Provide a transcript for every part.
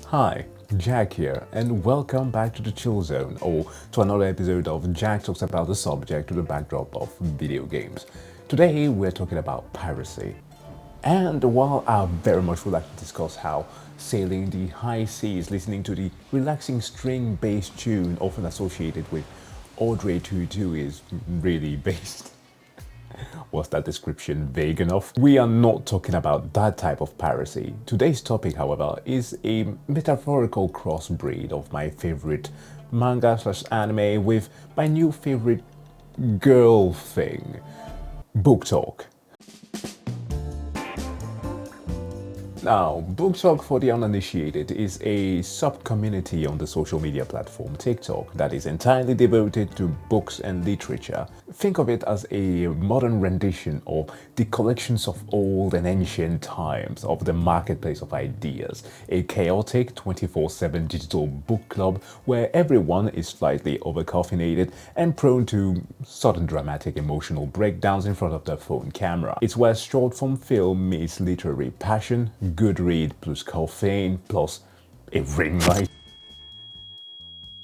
Hi, Jack here, and welcome back to the Chill Zone, or to another episode of Jack Talks About the Subject to the backdrop of video games. Today we're talking about piracy. And while I very much would like to discuss how sailing the high seas, listening to the relaxing string-based tune often associated with Audrey 22 is really based. Was that description vague enough? We are not talking about that type of piracy. Today's topic, however, is a metaphorical crossbreed of my favorite manga/anime with my new favorite girl thing, BookTok. Now, BookTok, for the uninitiated, is a sub-community on the social media platform TikTok that is entirely devoted to books and literature. Think of it as a modern rendition of the collections of old and ancient times of the marketplace of ideas, a chaotic 24/7 digital book club where everyone is slightly overcaffeinated and prone to sudden dramatic emotional breakdowns in front of their phone camera. It's where short-form film meets literary passion, good read plus caffeine plus a ring light.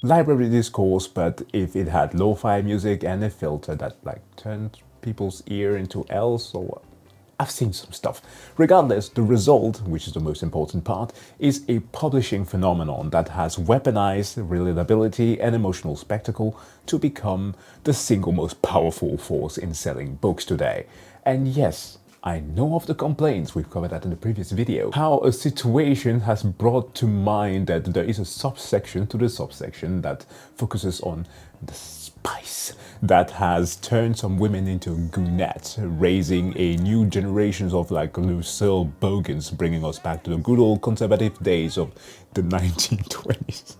Library discourse, but if it had lo-fi music and a filter that turned people's ear into L's or I've seen some stuff. Regardless, the result, which is the most important part, is a publishing phenomenon that has weaponized relatability and emotional spectacle to become the single most powerful force in selling books today. And yes, I know of the complaints, we've covered that in the previous video, how a situation has brought to mind that there is a subsection to the subsection that focuses on the spice that has turned some women into goonettes, raising a new generations of Lucille Bogans, bringing us back to the good old conservative days of the 1920s.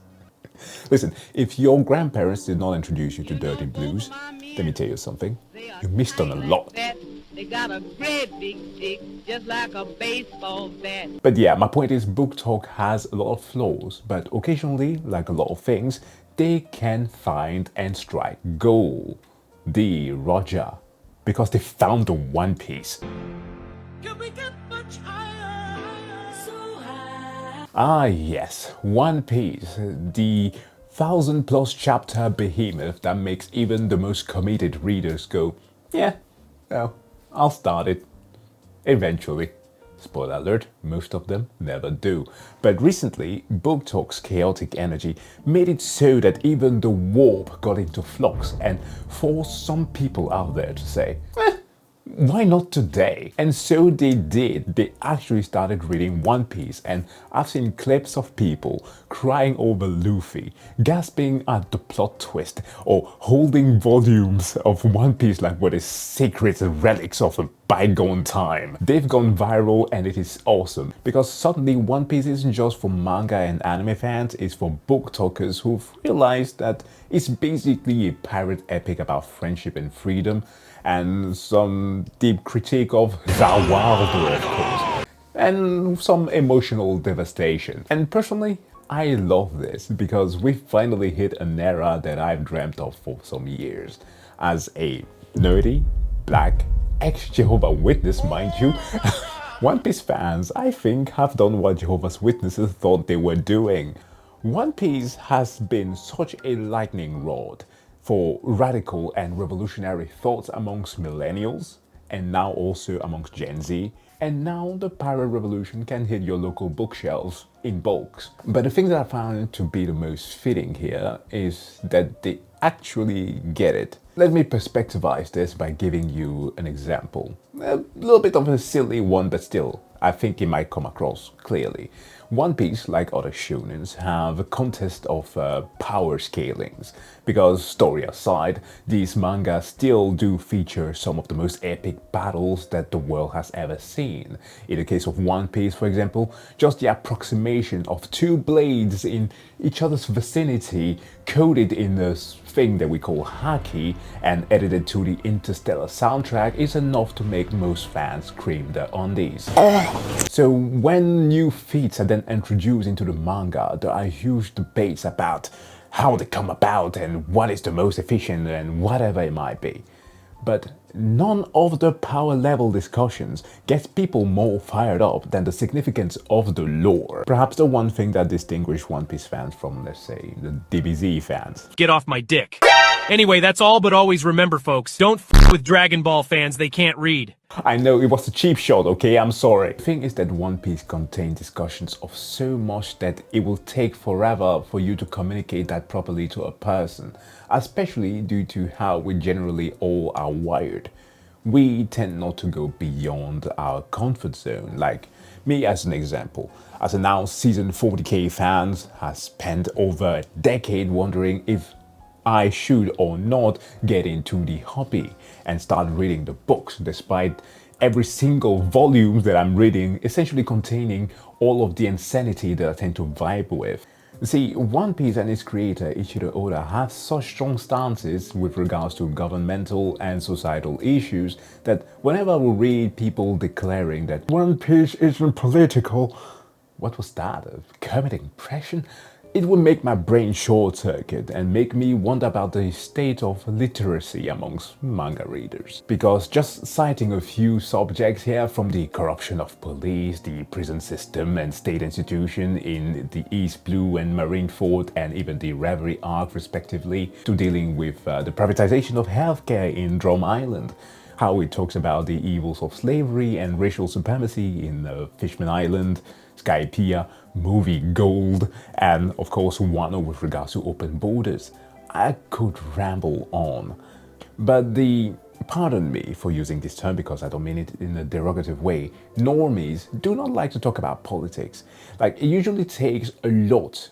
Listen, if your grandparents did not introduce you to dirty blues, let me tell you something, you missed on a lot. They got a great big stick, just like a baseball bat. But yeah, my point is BookTok has a lot of flaws, but occasionally, like a lot of things, they can find and strike gold. The Roger, because they found the One Piece. Can we get much higher? So high. Ah yes, One Piece, the 1,000+ chapter behemoth that makes even the most committed readers go, yeah, well, I'll start it. Eventually. Spoiler alert, most of them never do. But recently, BookTok's chaotic energy made it so that even the warp got into flux and forced some people out there to say, why not today? And so they did. They actually started reading One Piece, and I've seen clips of people crying over Luffy, gasping at the plot twist, or holding volumes of One Piece like what is sacred relics of a bygone time. They've gone viral and it is awesome, because suddenly One Piece isn't just for manga and anime fans, it's for BookTokers who've realized that it's basically a pirate epic about friendship and freedom, and some deep critique of the Wilder, of course, and some emotional devastation. And personally, I love this because we finally hit an era that I've dreamt of for some years. As a nerdy, black, ex-Jehovah's Witness, mind you, One Piece fans, I think, have done what Jehovah's Witnesses thought they were doing. One Piece has been such a lightning rod for radical and revolutionary thoughts amongst millennials, and now also amongst Gen Z, and now the pirate revolution can hit your local bookshelves in bulks. But the thing that I found to be the most fitting here is that they actually get it. Let me perspectivize this by giving you an example. A little bit of a silly one, but still, I think it might come across clearly. One Piece, like other shonens, have a contest of power scalings, because story aside, these mangas still do feature some of the most epic battles that the world has ever seen. In the case of One Piece, for example, just the approximation of two blades in each other's vicinity, coded in this thing that we call haki, and edited to the interstellar soundtrack is enough to make most fans cream their undies. So when new feats are then introduced into the manga, there are huge debates about how they come about and what is the most efficient and whatever it might be. But none of the power level discussions gets people more fired up than the significance of the lore. Perhaps the one thing that distinguishes One Piece fans from, let's say, the DBZ fans. Get off my dick. Anyway, that's all, but always remember, folks, don't f with Dragon Ball fans, they can't read. I know it was a cheap shot, okay? I'm sorry. The thing is that One Piece contains discussions of so much that it will take forever for you to communicate that properly to a person, especially due to how we generally all are wired. We tend not to go beyond our comfort zone. Like me as an example, as a now seasoned 40k fan, has spent over a decade wondering if I should or not get into the hobby and start reading the books, despite every single volume that I'm reading essentially containing all of the insanity that I tend to vibe with. See, One Piece and its creator Ichiro Oda have such strong stances with regards to governmental and societal issues that whenever we read people declaring that One Piece isn't political, what was that, a Kermit impression? It would make my brain short-circuit and make me wonder about the state of literacy amongst manga readers. Because just citing a few subjects here, from the corruption of police, the prison system and state institution in the East Blue and Marineford and even the Reverie arc respectively, to dealing with the privatization of healthcare in Drum Island, how it talks about the evils of slavery and racial supremacy in Fishman Island, Skypiea, movie Gold, and of course Wano with regards to open borders. I could ramble on, but pardon me for using this term because I don't mean it in a derogative way, normies do not like to talk about politics. Like, it usually takes a lot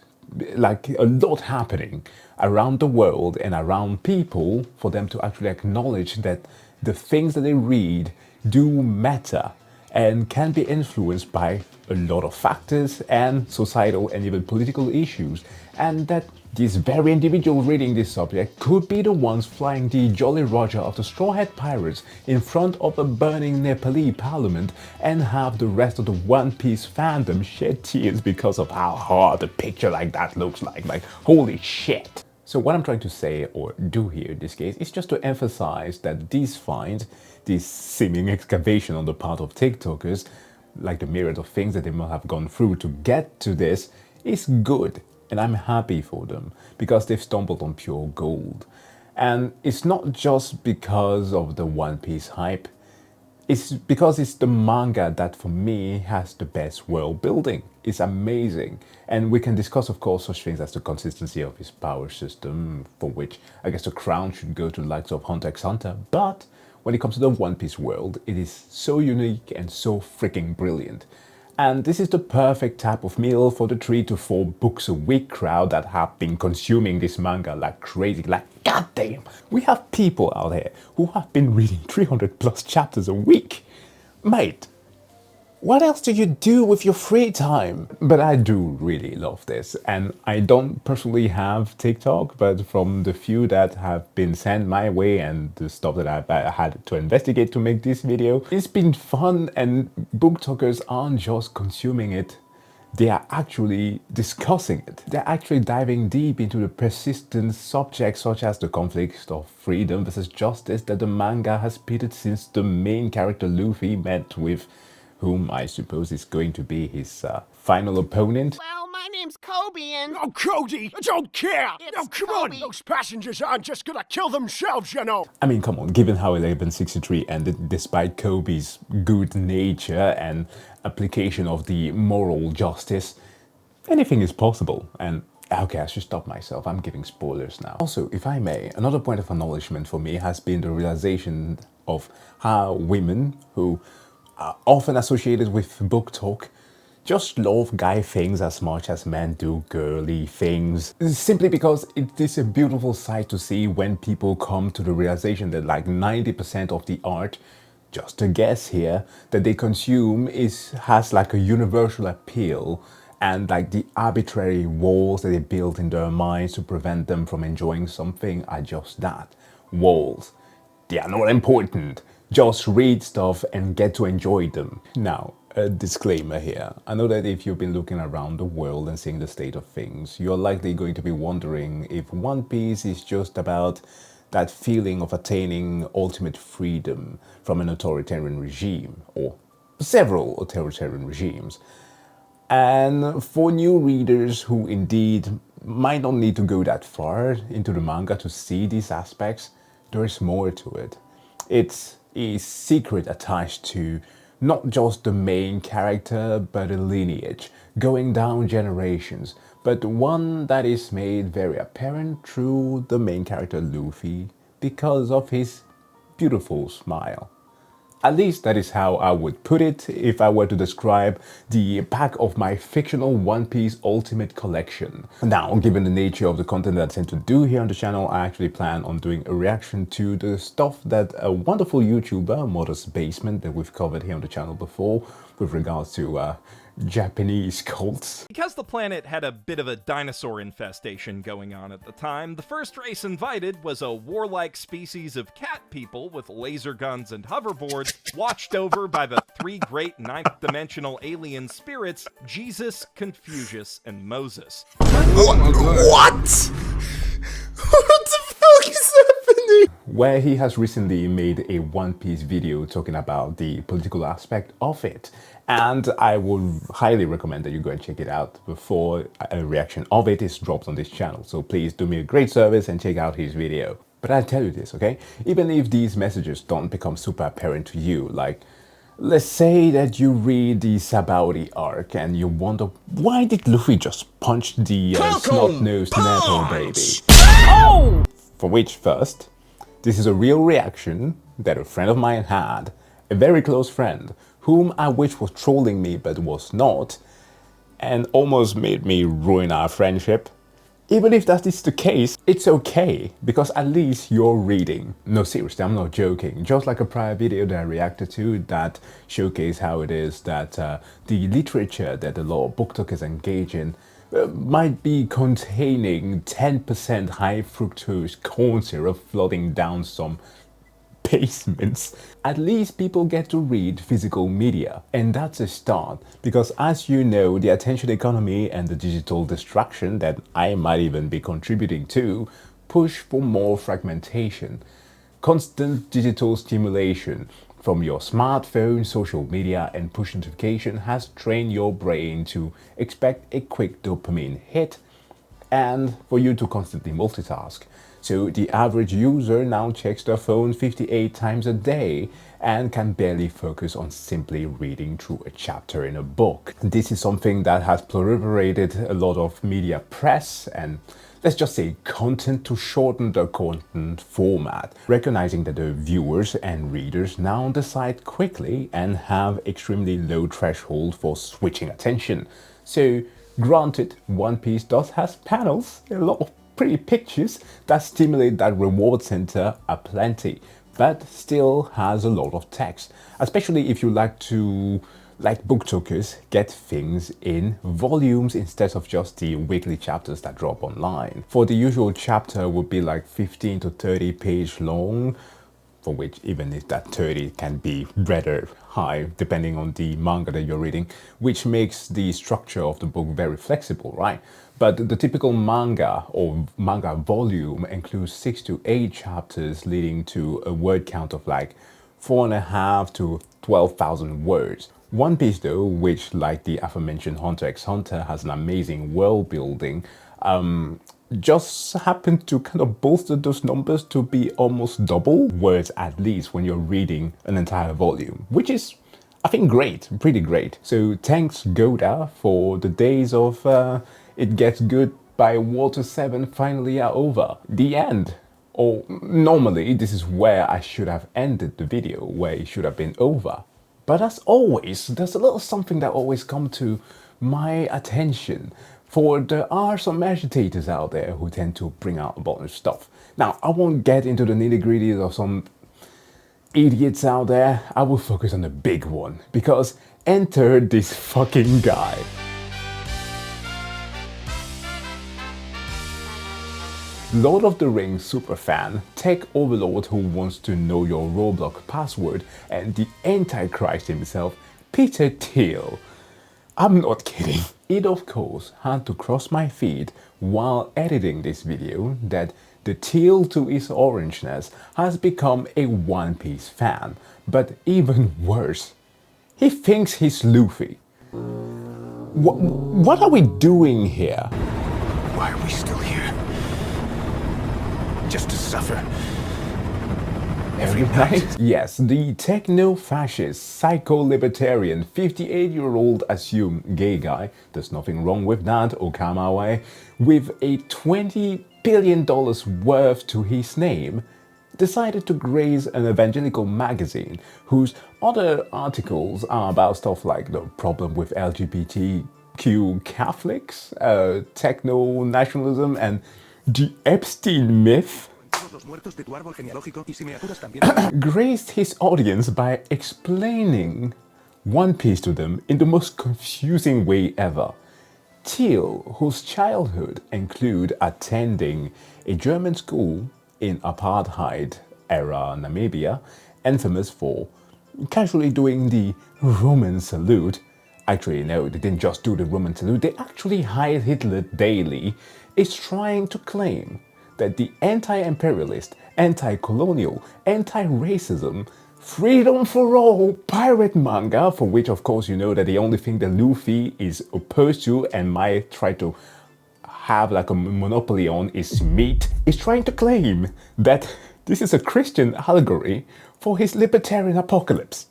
happening around the world and around people for them to actually acknowledge that the things that they read do matter and can be influenced by a lot of factors and societal and even political issues, and that these very individuals reading this subject could be the ones flying the Jolly Roger of the Straw Hat Pirates in front of a burning Nepali parliament and have the rest of the One Piece fandom shed tears because of how hard a picture like that looks like. Like, holy shit. So what I'm trying to say or do here in this case is just to emphasize that these finds, this seeming excavation on the part of TikTokers, like the myriad of things that they must have gone through to get to this, is good. And I'm happy for them because they've stumbled on pure gold. And it's not just because of the One Piece hype, it's because it's the manga that for me has the best world building. It's amazing. And we can discuss, of course, such things as the consistency of his power system, for which I guess the crown should go to the likes of Hunter x Hunter. But when it comes to the One Piece world, it is so unique and so freaking brilliant. And this is the perfect type of meal for the 3 to 4 books a week crowd that have been consuming this manga like crazy. Like, goddamn, we have people out there who have been reading 300 plus chapters a week. Mate, what else do you do with your free time? But I do really love this, and I don't personally have TikTok, but from the few that have been sent my way and the stuff that I've had to investigate to make this video, it's been fun, and BookTokers aren't just consuming it, they are actually discussing it. They're actually diving deep into the persistent subjects such as the conflict of freedom versus justice that the manga has pitted since the main character Luffy met with whom I suppose is going to be his final opponent. Well, my name's Kobe and... Oh, Cody, I don't care! It's No, come Kobe. on! Those passengers aren't just gonna kill themselves, you know! I mean, come on, given how 1163 ended, despite Kobe's good nature and application of the moral justice, anything is possible. And okay, I should stop myself, I'm giving spoilers now. Also, if I may, another point of acknowledgement for me has been the realization of how women who are often associated with BookTok just love guy things as much as men do girly things. Simply because it is a beautiful sight to see when people come to the realization that like 90% of the art, just a guess here, that they consume has like a universal appeal, and like the arbitrary walls that they build in their minds to prevent them from enjoying something are just that, walls. They are not important. Just read stuff and get to enjoy them. Now, a disclaimer here. I know that if you've been looking around the world and seeing the state of things, you're likely going to be wondering if One Piece is just about that feeling of attaining ultimate freedom from an authoritarian regime, or several authoritarian regimes. And for new readers who indeed might not need to go that far into the manga to see these aspects, there's more to it. It's a secret attached to not just the main character, but a lineage going down generations, but one that is made very apparent through the main character Luffy because of his beautiful smile. At least that is how I would put it if I were to describe the back of my fictional One Piece Ultimate Collection. Now, given the nature of the content that I tend to do here on the channel, I actually plan on doing a reaction to the stuff that a wonderful YouTuber, Modest Basement, that we've covered here on the channel before, with regards to Japanese cults. Because the planet had a bit of a dinosaur infestation going on at the time, the first race invited was a warlike species of cat people with laser guns and hoverboards, watched over by the three great ninth-dimensional alien spirits, Jesus, Confucius, and Moses. What? What the fuck is happening? Where he has recently made a One Piece video talking about the political aspect of it. And I would highly recommend that you go and check it out before a reaction of it is dropped on this channel. So please do me a great service and check out his video. But I'll tell you this, okay? Even if these messages don't become super apparent to you, like, let's say that you read the Sabaody arc and you wonder, why did Luffy just punch the snot-nosed Nepo baby? Oh! For which, first, this is a real reaction that a friend of mine had, a very close friend, whom I wish was trolling me but was not, and almost made me ruin our friendship. Even if that is the case, it's okay, because at least you're reading. No, seriously, I'm not joking. Just like a prior video that I reacted to that showcased how it is that the literature that a lot of BookTokers engage in might be containing 10% high fructose corn syrup flooding down some basements. At least people get to read physical media, and that's a start, because as you know, the attention economy and the digital distraction that I might even be contributing to push for more fragmentation. Constant digital stimulation from your smartphone, social media, and push notification has trained your brain to expect a quick dopamine hit and for you to constantly multitask. So the average user now checks their phone 58 times a day and can barely focus on simply reading through a chapter in a book. This is something that has proliferated a lot of media press and, let's just say, content to shorten the content format, recognizing that the viewers and readers now decide quickly and have extremely low threshold for switching attention. So granted, One Piece does have panels, a lot of pretty pictures that stimulate that reward center aplenty, but still has a lot of text, especially if you like to, like BookTokers, get things in volumes instead of just the weekly chapters that drop online. For the usual chapter would be like 15 to 30 page long, for which even if that 30 can be rather high depending on the manga that you're reading, which makes the structure of the book very flexible, right? But the typical manga or manga volume includes 6 to 8 chapters, leading to a word count of like 4.5 to 12,000 words. One Piece though, which like the aforementioned Hunter x Hunter has an amazing world building, just happened to kind of bolster those numbers to be almost double words at least when you're reading an entire volume, which is, I think, great, pretty great. So thanks Goda for the days of it gets good by Water 7 finally are over. The end. Or normally this is where I should have ended the video, where it should have been over. But as always, there's a little something that always comes to my attention. For there are some agitators out there who tend to bring out a bunch of stuff. Now, I won't get into the nitty-gritty of some idiots out there. I will focus on the big one, because enter this fucking guy. Lord of the Rings superfan, tech overlord who wants to know your Roblox password, and the Antichrist himself, Peter Thiel. I'm not kidding. It of course had to cross my feed while editing this video that The teal to his orangeness has become a One Piece fan, but even worse, he thinks he's Luffy. What are we doing here? Why are we still here? Just to suffer. Every night? Yes, the techno-fascist, psycho-libertarian, 58-year-old assumed gay guy, there's nothing wrong with that, Okamawa, with a $20 billion worth to his name, decided to graze an evangelical magazine whose other articles are about stuff like the problem with LGBTQ Catholics, techno-nationalism, and the Epstein myth. Graced his audience by explaining One Piece to them in the most confusing way ever. Thiel, whose childhood include attending a German school in apartheid-era Namibia, infamous for casually doing the Roman salute. Actually, no, they didn't just do the Roman salute, they actually hired Hitler daily, is trying to claim that the anti-imperialist, anti-colonial, anti-racism, freedom for all pirate manga, for which of course you know that the only thing that Luffy is opposed to and might try to have like a monopoly on is meat, is trying to claim that this is a Christian allegory for his libertarian apocalypse.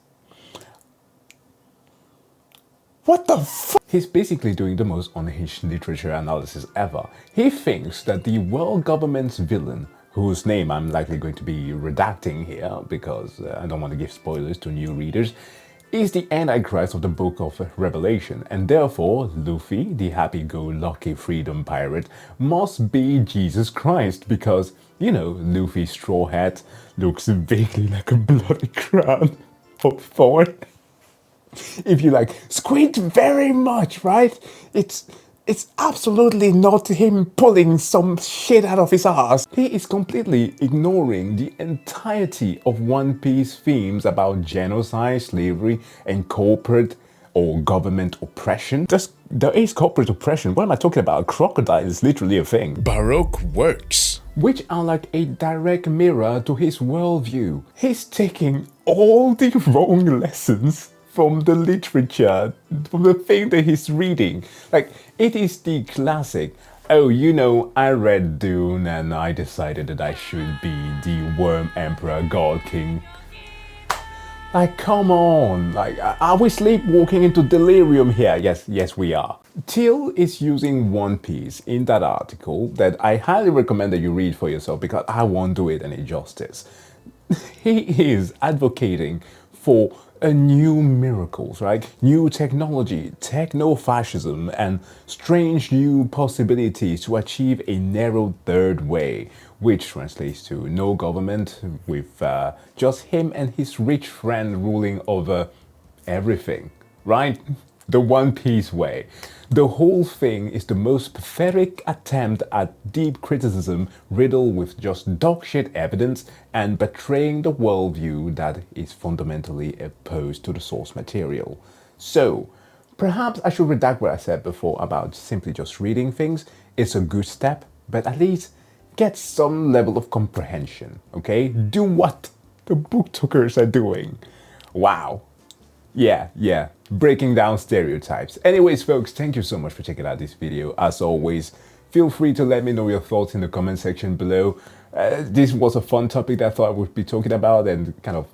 What the f? He's basically doing the most unhinged literature analysis ever. He thinks that the world government's villain, whose name I'm likely going to be redacting here because I don't want to give spoilers to new readers, is the Antichrist of the Book of Revelation, and therefore Luffy, the happy-go-lucky freedom pirate, must be Jesus Christ because, you know, Luffy's straw hat looks vaguely like a bloody crown of thorn. If you like squint very much, right? It's absolutely not him pulling some shit out of his ass. He is completely ignoring the entirety of One Piece themes about genocide, slavery, and corporate or government oppression. There is corporate oppression. What am I talking about? Crocodile is literally a thing. Baroque works. Which are like a direct mirror to his worldview. He's taking all the wrong lessons from the literature, from the thing that he's reading. Like, it is the classic, oh, you know, I read Dune and I decided that I should be the Worm Emperor God King. Like, come on, like, are we sleepwalking into delirium here? Yes, we are. Thiel is using One Piece in that article that I highly recommend that you read for yourself because I won't do it any justice. He is advocating for new miracles, right? New technology, techno-fascism, and strange new possibilities to achieve a narrow third way, which translates to no government with just him and his rich friend ruling over everything, right? The One Piece way. The whole thing is the most pathetic attempt at deep criticism riddled with just dogshit evidence and betraying the worldview that is fundamentally opposed to the source material. So, perhaps I should redact what I said before about simply just reading things. It's a good step, but at least get some level of comprehension, okay? Do what the BookTokers are doing. Wow. Yeah, breaking down stereotypes. Anyways, folks, thank you so much for checking out this video. As always, feel free to let me know your thoughts in the comment section below. This was a fun topic that I thought I would be talking about and kind of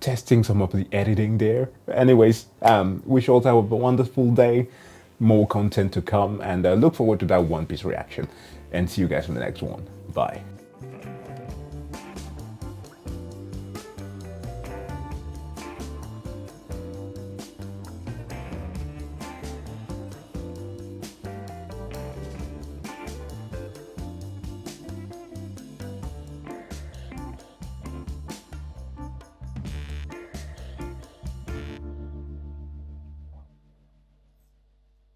testing some of the editing there. Anyways, wish you all to have a wonderful day, more content to come, and look forward to that One Piece reaction. And see you guys in the next one. Bye.